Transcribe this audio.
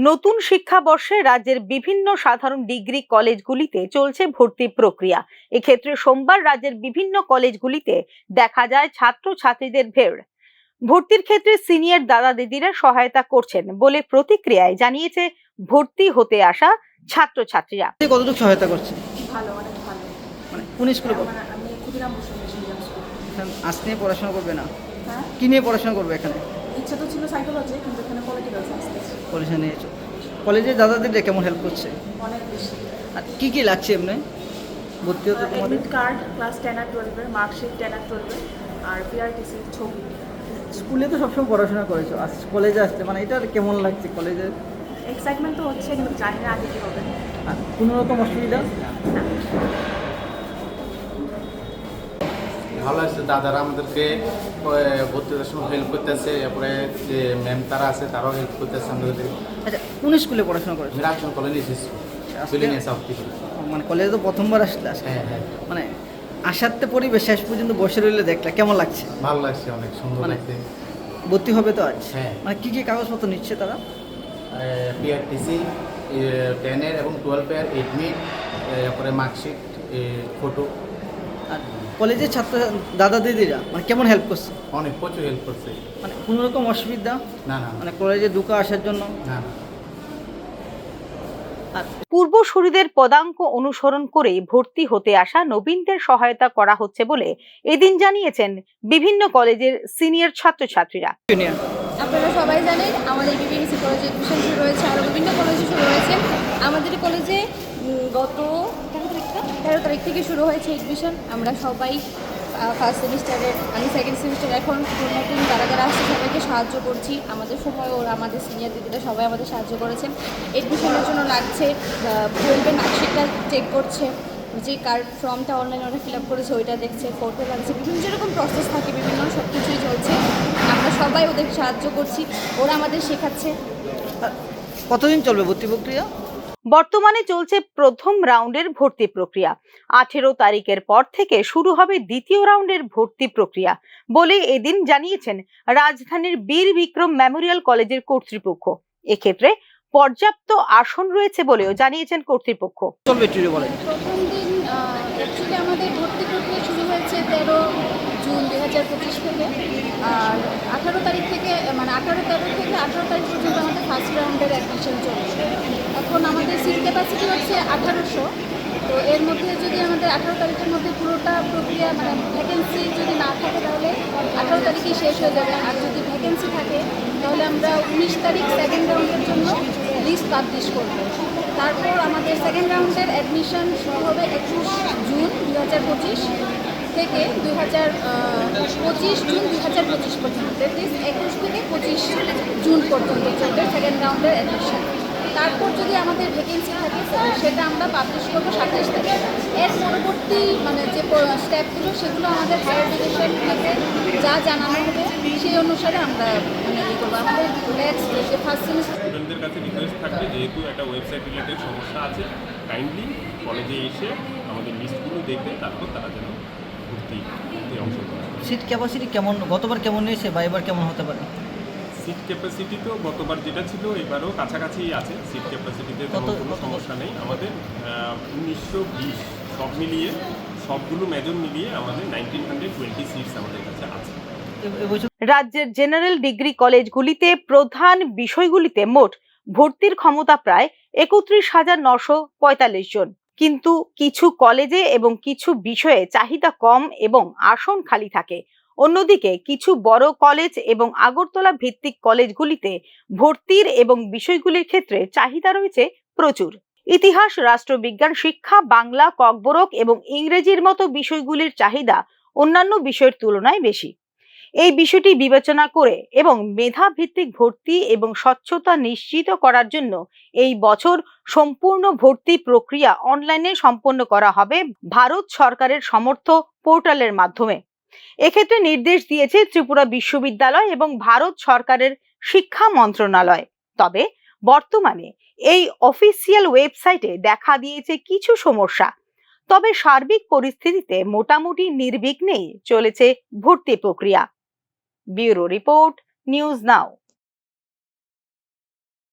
নতুন শিক্ষাবর্ষে রাজ্যের বিভিন্ন সাধারণ ডিগ্রি কলেজগুলিতে চলছে ভর্তি প্রক্রিয়া। এক্ষেত্রে সোমবার রাজ্যের বিভিন্ন কলেজগুলিতে দেখা যায় ছাত্রছাত্রীদের ভিড়। ভর্তির ক্ষেত্রে সিনিয়র দাদা দিদিরা সহায়তা করছেন বলে প্রতিক্রিয়ায় জানিয়েছে ভর্তি হতে আসা ছাত্রছাত্রীরা। কতটুকু সহায়তা করছে? ভালো, অনেক ভালো। মানে কোন স্কুলে পড়ো? আমি ক্ষুদিরাম বসু মিশন স্কুল। আজ নিয়ে পড়াশোনা করবে না? হ্যাঁ, কি নিয়ে পড়াশোনা করবে এখানে? ইচ্ছা তো ছিল সাইকোলজি, কিন্তু এখানে পলিটিক্যাল সায়েন্স আছে। পড়াশোনা নিয়েছো? কলেজে দাদাদের কেমন হেল্প করছে? অনেক বেশি। আর কি কি লাগছে এমনি ভর্তি হতে তোমাদের? অ্যাডমিট কার্ড, ক্লাস 10 আর 12 এর মার্কশিট, 10 আর 12 এর, আর পিআরটিসি ছবি। স্কুলে তো সবসময় পড়াশোনা করেছো, আজ কলেজে আসছে, মানে এটা কেমন লাগছে কলেজে? এক্সাইটমেন্ট তো হচ্ছে, কিন্তু জানি না আগে কী হবে। আর কোনো রকম অসুবিধা? না। ভালো আছে, দাদারা আমাদেরকে ভর্তি হওয়ার সময় হেল্প করতেছে, এরপরে যে ম্যাম তারা আছে তারাও হেল্প করতেছে আমাদের। আচ্ছা, কোন স্কুলে পড়াশোনা করেছো? রাজশাহী কলেজ এসেছি, বিলিনিয়া সাউথ থেকে। মানে কলেজে তো প্রথমবার আসলে আজকে। হ্যাঁ হ্যাঁ, মানে আসাতে পরিবেশ শেষ পর্যন্ত বসে রইলে দেখলা কেমন লাগছে? ভালো লাগছে, অনেক সুন্দর মানে লাগছে। ভর্তি হবে তো আজ? হ্যাঁ। মানে কি কি কাগজপত্র নিচ্ছে তারা? পিআরটিসি 10 এর এবং 12 এর এডমিট, এরপরে মার্কশিট, ফটো। আর কলেজের ছাত্র দাদা দিদিরা মানে কেমন হেল্প করছে? অনেক প্রচুর হেল্প করছে। মানে কোনো রকম অসুবিধা? না না মানে কলেজে ঢুকা আসার জন্য? না না। আর পূর্বসূরীদের পদাঙ্ক অনুসরণ করে ভর্তি হতে আসা নবীনদের সহায়তা করা হচ্ছে বলে এদিন জানিয়েছেন বিভিন্ন কলেজের সিনিয়র ছাত্রছাত্রীরা। জুনিয়র আপনারা সবাই জানেন আমাদের বিবিএসসি কলেজে এডমিশন শুরু হয়েছে, আরও বিভিন্ন কলেজে শুরু হয়েছে। আমাদের কলেজে গত 13 তারিখ থেকে শুরু হয়েছে এডমিশন। আমরা সবাই ফার্স্ট সেমিস্টারের, আমি সেকেন্ড সেমিস্টার, এখন নতুন যারা যারা আসছে সবাইকে সাহায্য করছি। আমাদের সময় ওরা, আমাদের সিনিয়র দিদিরা সবাই আমাদের সাহায্য করেছেন। এডমিশনের জন্য লাগছে 12 মার্কশিটটা চেক করছে, যে কার্ড ফর্মটা অনলাইনে ওরা ফিল আপ করেছে ওইটা দেখছে, ফটো লাগছে, বিভিন্ন যেরকম প্রসেস থাকে বিভিন্ন সব কিছুই চলছে। আমরা সবাই ওদের সাহায্য করছি, ওরা আমাদের শেখাচ্ছে। কতদিন চলবে ভর্তি প্রক্রিয়া? বর্তমানে চলছে প্রথম রাউন্ডের ভর্তি প্রক্রিয়া। 18 তারিখের পর থেকে শুরু হবে দ্বিতীয় রাউন্ডের ভর্তি প্রক্রিয়া বলে এদিন জানিয়েছেন রাজধানীর বীর বিক্রম মেমোরিয়াল কলেজের কর্তৃপক্ষ। এক্ষেত্রে পর্যাপ্ত আসন রয়েছে বলেও জানিয়েছেন কর্তৃপক্ষ। চলবে একটু বলেন। প্রথম দিন অ্যাকচুয়ালি আমাদের ভর্তি প্রক্রিয়া শুরু হয়েছে 13 জুন 2025 থেকে, আর 18 তারিখ থেকে, মানে 18 তারিখ থেকে 18 তারিখ পর্যন্ত আমাদের ফার্স্ট রাউন্ডের অ্যাডমিশন চলছে। এখন আমাদের সিট ক্যাপাসিটি হচ্ছে 1800। তো এর মধ্যে যদি আমাদের 18 তারিখের মধ্যে পুরোটা প্রক্রিয়া, মানে ভ্যাকেন্সি যদি না থাকে তাহলে 18 তারিখেই শেষ হয়ে যাবে। আর যদি ভ্যাকেন্সি থাকে তাহলে আমরা 19 তারিখ সেকেন্ড রাউন্ডের জন্য লিস্ট পাবলিশ করব। তারপর আমাদের সেকেন্ড রাউন্ডের অ্যাডমিশন শুরু হবে 21 জুন 2025 থেকে 25 জুন 2025 পর্যন্ত। দ্যাট ইজ 21 থেকে 25 জুন পর্যন্ত চলবে সেকেন্ড রাউন্ডের অ্যাডমিশন। তারপর যদি আমাদের ভ্যাকেন্সি থাকে সেটা আমরা পাবলিশ করবো 27 তারিখ। এর পরবর্তী মানে যে স্টেপগুলো সেগুলো আমাদের হায়ার এডুকেশন থেকে যা জানানো হবে সেই অনুসারে আমরা মানে ইয়ে করবো। আমাদের নেক্সট যে ফার্স্ট সেমিস্টার স্টুডেন্টদের কাছে রিকোয়েস্ট থাকবে, যেহেতু একটা ওয়েবসাইট রিলেটেড সমস্যা আছে, কাইন্ডলি কলেজে এসে আমাদের লিস্টগুলো দেখে তারপর তারা যেন ভর্তি অংশগ্রহণ করে। সিট ক্যাপাসিটি কেমন, গতবার কেমন নিয়েছে বা এবার কেমন হতে পারে? সিট ক্যাপাসিটি তো গতবার যেটা ছিল এবারও কাছাকাছি আছে। সিট ক্যাপাসিটিতে কোনো সমস্যা নেই। আমাদের 1920 সব মিলিয়ে, সবগুলো মেজর মিলিয়ে আমাদের 1920 সিটস আমাদের কাছে আছে। রাজ্যের জেনারেল ডিগ্রি কলেজগুলিতে প্রধান বিষয়গুলিতে মোট ভর্তির ক্ষমতা প্রায় 31,945 জন, কিন্তু কিছু কলেজে এবং কিছু বিষয়ে চাহিদা কম এবং আসন খালি থাকে। অন্যদিকে কিছু বড় কলেজ এবং আগরতলা ভিত্তিক কলেজগুলিতে ভর্তির এবং বিষয়গুলির ক্ষেত্রে চাহিদা রয়েছে প্রচুর। ইতিহাস, রাষ্ট্রবিজ্ঞান, শিক্ষা, বাংলা, ককবরক এবং ইংরেজির মতো বিষয়গুলির চাহিদা অন্যান্য বিষয়ের তুলনায় বেশি। এই বিষয়টি বিবেচনা করে এবং মেধা ভিত্তিক ভর্তি এবং স্বচ্ছতা নিশ্চিত করার জন্য এই বছর সম্পূর্ণ ভর্তি প্রক্রিয়া অনলাইনে সম্পন্ন করা হবে ভারত সরকারের সমর্থ পোর্টালের মাধ্যমে। এক্ষেত্রে নির্দেশ দিয়েছে ত্রিপুরা বিশ্ববিদ্যালয় এবং ভারত সরকারের শিক্ষা মন্ত্রণালয়। তবে বর্তমানে এই অফিসিয়াল ওয়েবসাইটে দেখা দিয়েছে কিছু সমস্যা। তবে সার্বিক পরিস্থিতিতে মোটামুটি নির্বিঘ্নেই চলেছে ভর্তি প্রক্রিয়া। Bureau report, news now.